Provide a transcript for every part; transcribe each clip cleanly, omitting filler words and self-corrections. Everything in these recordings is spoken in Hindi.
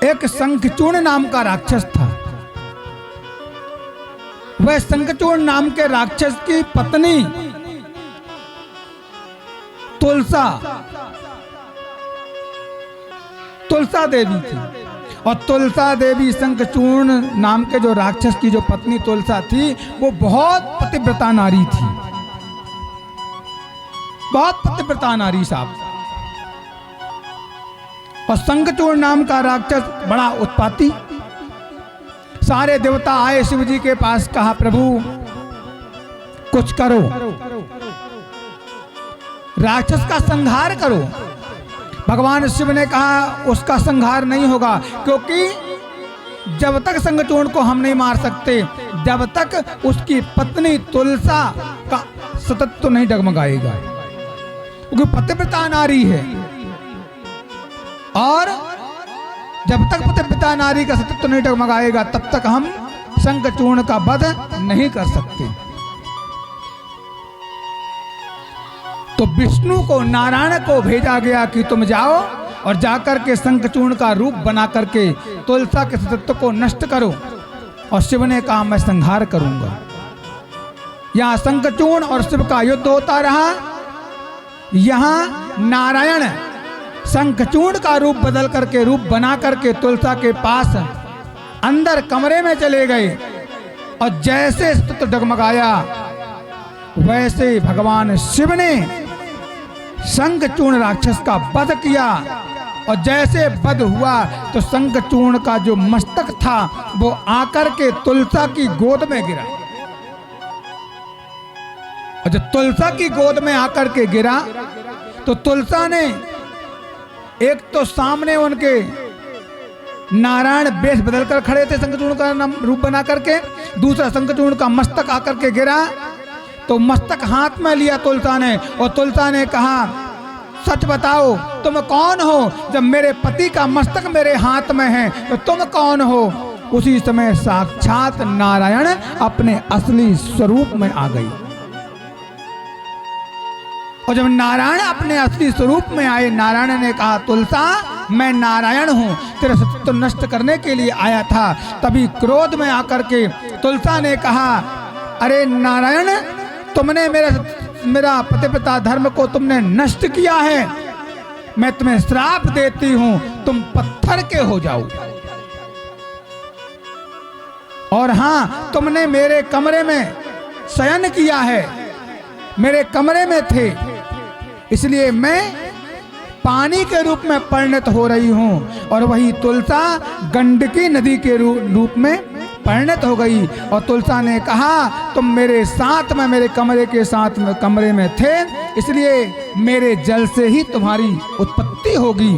एक शंखचूर्ण नाम का राक्षस था। वह शंखचूर्ण नाम के राक्षस की पत्नी तुलसा देवी थी। और तुलसा देवी शंखचूर्ण नाम के जो राक्षस की जो पत्नी तुलसा थी, वो बहुत पतिव्रता नारी थी, बहुत पतिव्रता नारी साहब। और शंखचूर्ण नाम का राक्षस बड़ा उत्पाती। सारे देवता आए शिव जी के पास, कहा प्रभु कुछ करो, राक्षस का संहार करो। भगवान शिव ने कहा उसका संहार नहीं होगा, क्योंकि जब तक शंखचूर्ण को हम नहीं मार सकते, जब तक उसकी पत्नी तुलसा का सतत्व नहीं डगमगाएगा, क्योंकि पतिव्रता नारी है। और जब तक पतिव्रता नारी का सतत्व नहीं डगमगाएगा, तब तक हम शंखचूर्ण का वध नहीं कर सकते। तो विष्णु को, नारायण को भेजा गया कि तुम जाओ और जाकर के शंखचूर्ण का रूप बना करके तुलसा के सतत्व को नष्ट करो। और शिव ने कहा मैं संहार करूंगा। यहां शंखचूर्ण और शिव का युद्ध होता रहा। यहां नारायण शंखचूर्ण का रूप बदल करके, रूप बना करके तुलसा के पास अंदर कमरे में चले गए। और जैसे सतत्व डगमगाया, वैसे भगवान शिव ने शंखचूर्ण राक्षस का वध किया। और जैसे वध हुआ तो शंखचूर्ण का जो मस्तक था वो आकर के तुलसा की गोद में गिरा। और जब तुलसा की गोद में आकर के गिरा तो तुलसा ने, एक तो सामने उनके नारायण वेश बदल कर खड़े थे शंखचूर्ण का रूप बना करके, दूसरा शंखचूर्ण का मस्तक आकर के गिरा। तो मस्तक हाथ में लिया तुलसा ने, और तुलसा ने कहा सच बताओ तुम कौन हो? जब मेरे पति का मस्तक मेरे हाथ में है तो तुम कौन हो? उसी समय साक्षात नारायण अपने असली स्वरूप में आ गई। और जब नारायण अपने असली स्वरूप में आए, नारायण ने कहा तुलसा मैं नारायण हूँ, तेरा सत्य नष्ट करने के लिए आया था। तभी क्रोध में आकर के तुलसा ने कहा अरे नारायण, तुमने मेरा पतिव्रता धर्म को तुमने नष्ट किया है, मैं तुम्हें श्राप देती हूँ, तुम पत्थर के हो जाओ। और हाँ, तुमने मेरे कमरे में शयन किया है, मेरे कमरे में थे, इसलिए मैं पानी के रूप में परिणत हो रही हूँ। और वही तुलसा गंडकी नदी के रूप में परिणत हो गई। और तुलसा ने कहा तुम मेरे साथ में, मेरे कमरे के साथ में कमरे में थे, इसलिए मेरे जल से ही तुम्हारी उत्पत्ति होगी।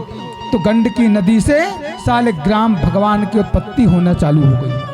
तो गंडकी नदी से शालिग्राम भगवान की उत्पत्ति होना चालू हो गई।